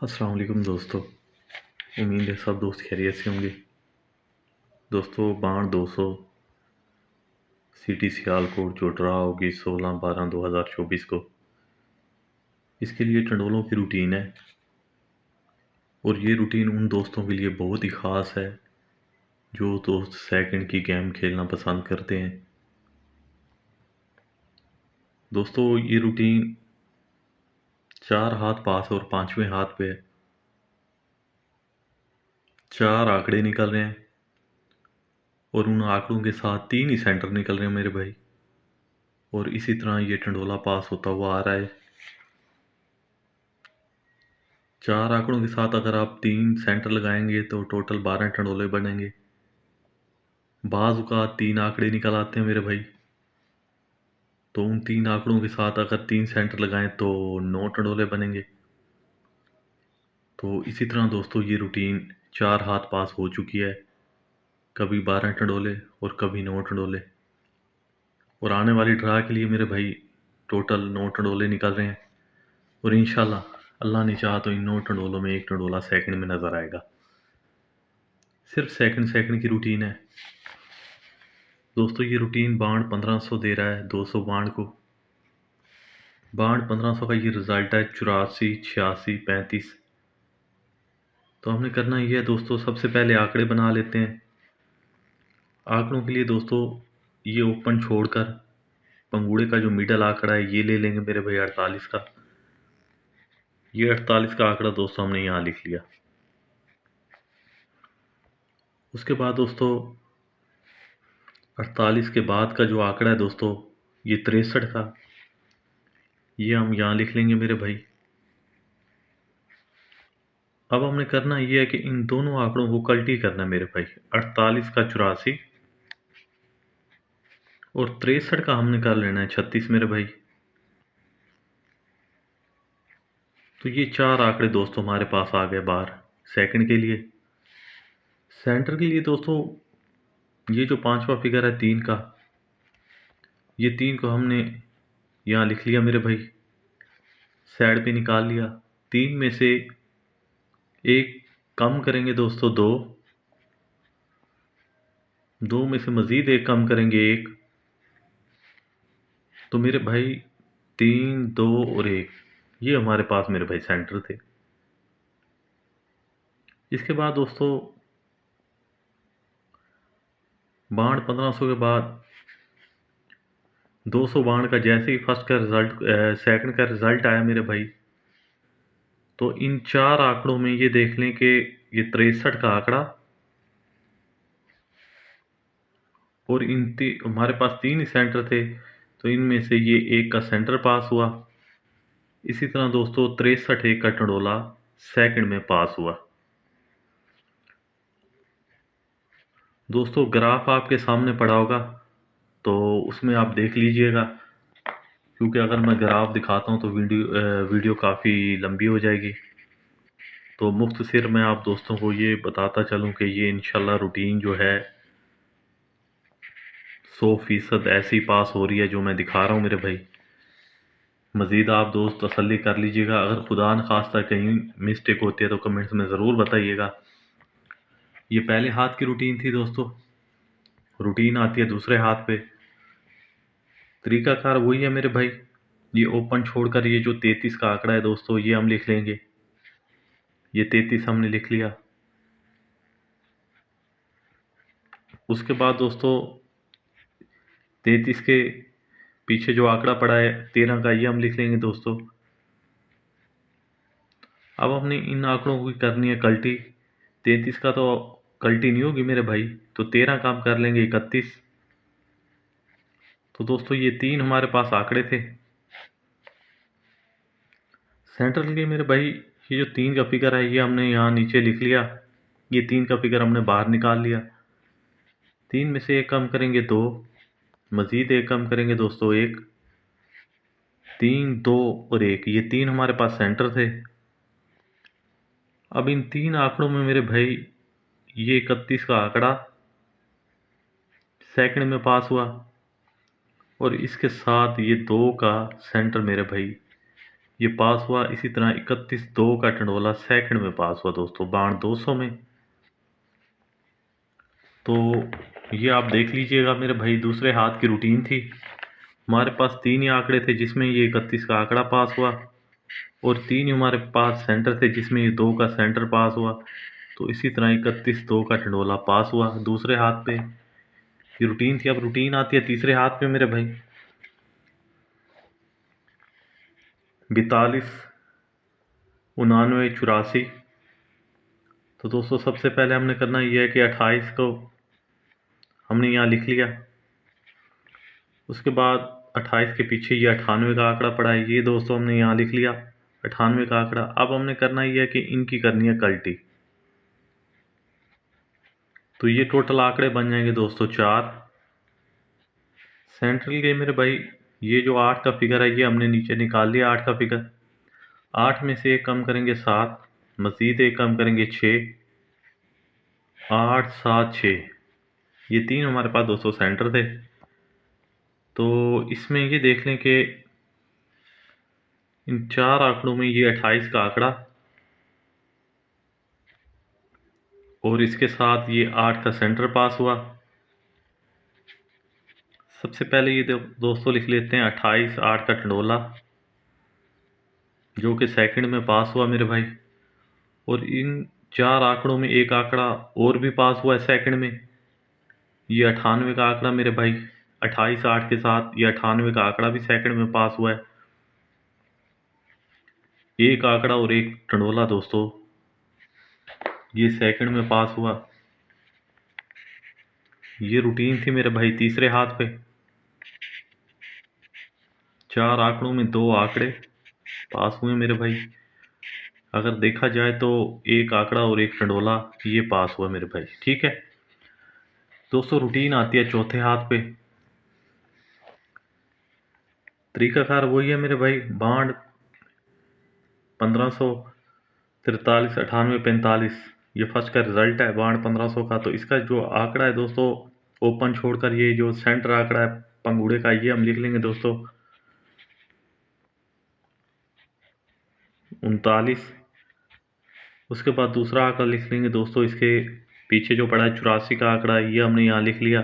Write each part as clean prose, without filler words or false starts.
अस्सलाम वालेकुम दोस्तों। उम्मीद है सब दोस्त खैरियत से होंगे। दोस्तों, बाण 200 सिटी सियालकोट जो ड्रा होगी 16/12/2024 को, इसके लिए टंडोलों की रूटीन है। और ये रूटीन उन दोस्तों के लिए बहुत ही ख़ास है जो दोस्त सेकंड की गेम खेलना पसंद करते हैं। दोस्तों, ये रूटीन 4 हाथ पास और 5वें हाथ पे 4 आंकड़े निकल रहे हैं और उन आंकड़ों के साथ 3 ही सेंटर निकल रहे हैं मेरे भाई। और इसी तरह ये टंडोला पास होता हुआ आ रहा है। 4 आंकड़ों के साथ अगर आप 3 सेंटर लगाएंगे तो टोटल 12 टंडोले बनेंगे। बाज़ औक़ात 3 आंकड़े निकल आते हैं मेरे भाई। तो उन 3 आंकड़ों के साथ अगर 3 सेंटर लगाएं तो 9 टंडोले बनेंगे। तो इसी तरह दोस्तों ये रूटीन 4 हाथ पास हो चुकी है। कभी 12 टंडोले और कभी 9 टंडोले। और आने वाली ड्रा के लिए मेरे भाई टोटल 9 टंडोले निकल रहे हैं। और इंशाल्लाह अल्लाह ने चाहा तो इन 9 टंडोलों में एक टंडोला सेकंड में नज़र आएगा। सिर्फ सेकंड सेकंड की रूटीन है दोस्तों। ये रूटीन बाण 1500 दे रहा है 200 बाण को। बाण 1500 का ये रिज़ल्ट है 84, 86, 35। तो हमने करना ये है दोस्तों, सबसे पहले आंकड़े बना लेते हैं। आंकड़ों के लिए दोस्तों ये ओपन छोड़कर पंगूड़े का जो मिडल आंकड़ा है ये ले लेंगे मेरे भाई 48 का। ये 48 का आंकड़ा दोस्तों हमने यहाँ लिख लिया। उसके बाद दोस्तों 48 के बाद का जो आंकड़ा है दोस्तों ये 63 का, ये हम यहाँ लिख लेंगे मेरे भाई। अब हमने करना ये है कि इन दोनों आंकड़ों को कल्टी करना है मेरे भाई। 48 का 84 और 63 का हमने कर लेना है 36 मेरे भाई। तो ये 4 आंकड़े दोस्तों हमारे पास आ गए बाहर सेकंड के लिए। सेंटर के लिए दोस्तों ये जो 5वां फिगर है 3 का, ये 3 को हमने यहाँ लिख लिया मेरे भाई, साइड पे निकाल लिया। 3 में से एक कम करेंगे दोस्तों 2, 2 में से मज़ीद एक कम करेंगे 1। तो मेरे भाई 3, 2 और 1 ये हमारे पास मेरे भाई सेंटर थे। इसके बाद दोस्तों बाण 1500 के बाद 200 बाण का जैसे ही फर्स्ट का रिजल्ट सेकंड का रिजल्ट आया मेरे भाई, तो इन 4 आंकड़ों में ये देख लें कि ये 63 का आंकड़ा और हमारे पास 3 ही सेंटर थे, तो इनमें से ये एक का सेंटर पास हुआ। इसी तरह दोस्तों 63 एक का टंडोला सेकंड में पास हुआ। दोस्तों ग्राफ आपके सामने पड़ा होगा तो उसमें आप देख लीजिएगा, क्योंकि अगर मैं ग्राफ दिखाता हूँ तो वीडियो काफ़ी लंबी हो जाएगी। तो मुख्तसर मैं आप दोस्तों को ये बताता चलूँ कि ये इंशाल्लाह रूटीन जो है 100% ऐसी पास हो रही है जो मैं दिखा रहा हूँ मेरे भाई। मज़ीद आप दोस्त तसल्ली कर लीजिएगा। अगर खुदा न खास्ता कहीं मिस्टेक होती है तो कमेंट्स में ज़रूर बताइएगा। ये पहले हाथ की रूटीन थी दोस्तों। रूटीन आती है दूसरे हाथ पे। तरीकाकार वही है मेरे भाई। ये ओपन छोड़कर ये जो 33 का आंकड़ा है दोस्तों ये हम लिख लेंगे। ये 33 हमने लिख लिया। उसके बाद दोस्तों 33 के पीछे जो आंकड़ा पड़ा है 13 का, ये हम लिख लेंगे दोस्तों। अब हमने इन आंकड़ों की करनी है कल्टी। 33 का तो कल्टी नहीं होगी मेरे भाई, तो 13 का हम कर लेंगे 31। तो दोस्तों ये 3 हमारे पास आंकड़े थे। सेंटर के लिए मेरे भाई ये जो 3 का फिगर है ये हमने यहाँ नीचे लिख लिया। ये 3 का फिगर हमने बाहर निकाल लिया। 3 में से एक कम करेंगे 2, मज़ीद एक कम करेंगे दोस्तों 1, 3, 2 और 1, ये 3 हमारे पास सेंटर थे। अब इन 3 आंकड़ों में मेरे भाई ये 31 का आंकड़ा सेकंड में पास हुआ और इसके साथ ये 2 का सेंटर मेरे भाई ये पास हुआ। इसी तरह 31/2 का टंडोला सेकंड में पास हुआ दोस्तों, बाण 200 में। तो ये आप देख लीजिएगा मेरे भाई, दूसरे हाथ की रूटीन थी। हमारे पास 3 ही आंकड़े थे जिसमें ये 31 का आंकड़ा पास हुआ, और 3 ही हमारे पास सेंटर थे जिसमें ये 2 का सेंटर पास हुआ। तो इसी तरह 31/2 का टंडोला पास हुआ दूसरे हाथ पे। ये रूटीन थी। अब रूटीन आती है तीसरे हाथ पे मेरे भाई, 42, 99, 84। तो दोस्तों सबसे पहले हमने करना ये है कि 28 को हमने यहाँ लिख लिया। उसके बाद 28 के पीछे ये 98 का आंकड़ा पड़ा है, ये दोस्तों हमने यहाँ लिख लिया 98 का आंकड़ा। अब हमने करना ये है कि इनकी करनी है कल्टी। तो ये टोटल आंकड़े बन जाएंगे दोस्तों 4। सेंट्रल के मेरे भाई, ये जो 8 का फिगर है ये हमने नीचे निकाल लिया 8 का फिगर। 8 में से एक कम करेंगे 7, मज़ीद एक कम करेंगे 6, 8, 7, 6। ये 3 हमारे पास दोस्तों सेंटर थे। तो इसमें ये देख लें कि इन 4 आंकड़ों में ये 28 का आंकड़ा और इसके साथ ये 8 का सेंटर पास हुआ। सबसे पहले ये दोस्तों लिख लेते हैं 28, 8 का टंडोला, जो कि सेकंड में पास हुआ मेरे भाई। और इन 4 आंकड़ों में एक आंकड़ा और भी पास हुआ है सेकंड में, ये 98 का आंकड़ा मेरे भाई। 28, 8 के साथ ये 98 का आंकड़ा भी सेकंड में पास हुआ है। एक आंकड़ा और एक टंडोला दोस्तों ये सेकंड में पास हुआ। ये रूटीन थी मेरे भाई तीसरे हाथ पे। 4 आंकड़ों में 2 आंकड़े पास हुए मेरे भाई। अगर देखा जाए तो एक आंकड़ा और एक टंडोला ये पास हुआ मेरे भाई, ठीक है दोस्तों। रूटीन आती है चौथे हाथ पे। तरीकाकार वही है मेरे भाई, बाण 1500, 43, 98, 45। ये फर्स्ट का रिजल्ट है बाण 1500 का। तो इसका जो आंकड़ा है दोस्तों ओपन छोड़कर, ये जो सेंटर आंकड़ा है पंगूड़े का, ये हम लिख लेंगे दोस्तों 39। उसके बाद दूसरा आंकड़ा लिख लेंगे दोस्तों, इसके पीछे जो पड़ा है 84 का आंकड़ा, ये हमने यहाँ लिख लिया।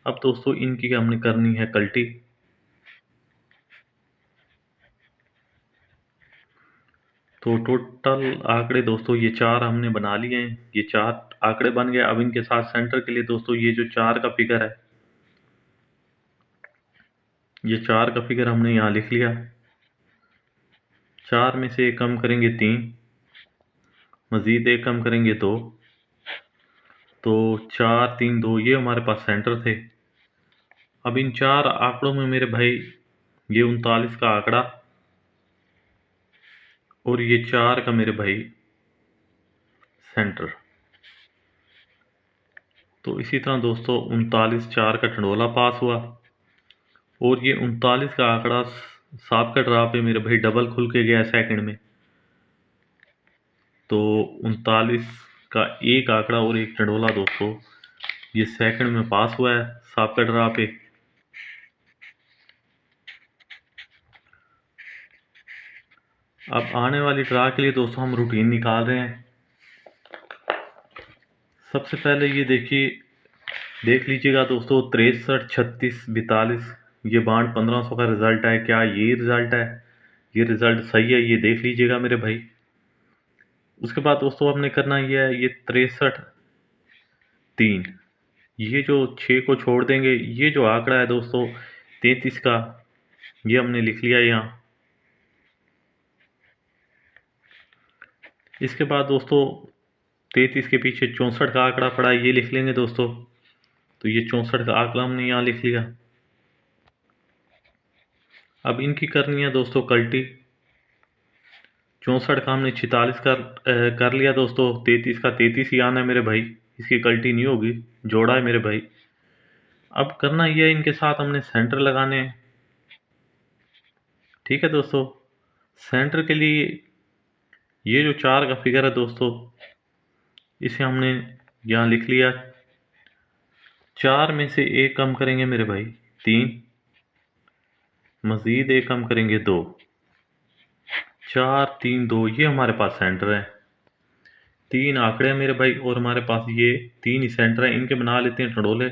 अब दोस्तों इनकी हमने करनी है कल्टी। तो टोटल आंकड़े दोस्तों ये 4 हमने बना लिए हैं, ये 4 आंकड़े बन गए। अब इनके साथ सेंटर के लिए दोस्तों ये जो 4 का फिगर है, ये 4 का फिगर हमने यहाँ लिख लिया। 4 में से एक कम करेंगे 3, मज़ीद एक कम करेंगे 2। तो 4, 3, 2 ये हमारे पास सेंटर थे। अब इन 4 आंकड़ों में मेरे भाई ये 39 का आंकड़ा और ये 4 का मेरे भाई सेंटर। तो इसी तरह दोस्तों 39, 4 का टंडोला पास हुआ, और ये 39 का आंकड़ा सांप का ड्रा पे मेरे भाई डबल खुल के गया सेकंड में। तो 39 का एक आंकड़ा और एक टंडोला दोस्तों ये सेकंड में पास हुआ है सांप का ड्रा पे। अब आने वाली ड्रा के लिए दोस्तों हम रूटीन निकाल रहे हैं। सबसे पहले ये देखिए, देख लीजिएगा दोस्तों 63, 36, 42, ये बाण 1500 का रिजल्ट है। क्या ये रिजल्ट है? ये रिजल्ट सही है, ये देख लीजिएगा मेरे भाई। उसके बाद दोस्तों हमने करना ये है, ये 63, 3, ये जो 6 को छोड़ देंगे, ये जो आंकड़ा है दोस्तों 33 का, ये हमने लिख लिया यहाँ। इसके बाद दोस्तों 33 के पीछे 64 का आंकड़ा पड़ा है, ये लिख लेंगे दोस्तों। तो ये 64 का आंकड़ा हमने यहाँ लिख लिया। अब इनकी करनी है दोस्तों कल्टी। 64 का हमने 46 कर लिया दोस्तों। 33 का 33 ही आना है मेरे भाई, इसकी कल्टी नहीं होगी, जोड़ा है मेरे भाई। अब करना ये है, इनके साथ हमने सेंटर लगाने हैं, ठीक है दोस्तों। सेंटर के लिए ये जो 4 का फिगर है दोस्तों, इसे हमने यहाँ लिख लिया। 4 में से एक कम करेंगे मेरे भाई 3, मज़ीद एक कम करेंगे 2। 4 3 2 ये हमारे पास सेंटर है। 3 आंकड़े हैं मेरे भाई और हमारे पास ये 3 ही सेंटर हैं। इनके बना लेते हैं टंडोले।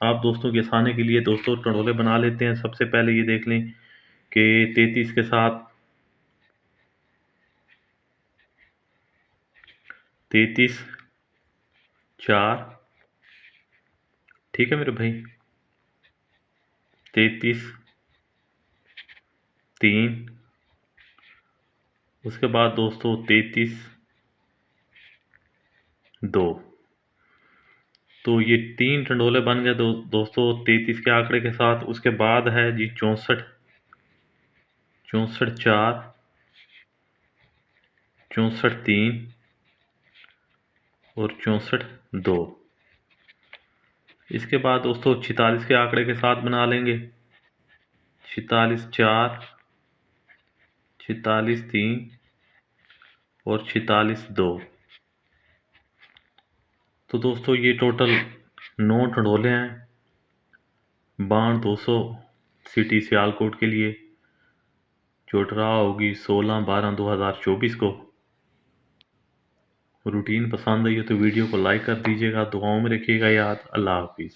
आप दोस्तों के आसानी के लिए दोस्तों टंडोले बना लेते हैं। सबसे पहले ये देख लें कि 33 के साथ 33 4, ठीक है मेरे भाई, 33 3, उसके बाद दोस्तों 33 2। तो ये 3 टंडोले बन गए दोस्तों 33 के आंकड़े के साथ। उसके बाद है जी 64 4, 64 3 और 64 2। इसके बाद दोस्तों 46 के आंकड़े के साथ बना लेंगे 46 4, 46 3 और 46 2। तो दोस्तों ये टोटल 9 टंडोले हैं। बाण 200 सिटी सियालकोट के लिए जो ड्रा होगी 16/12/2024 को। रूटीन पसंद आई हो तो वीडियो को लाइक कर दीजिएगा। दुआओं में रखिएगा याद। अल्लाह हाफिज़।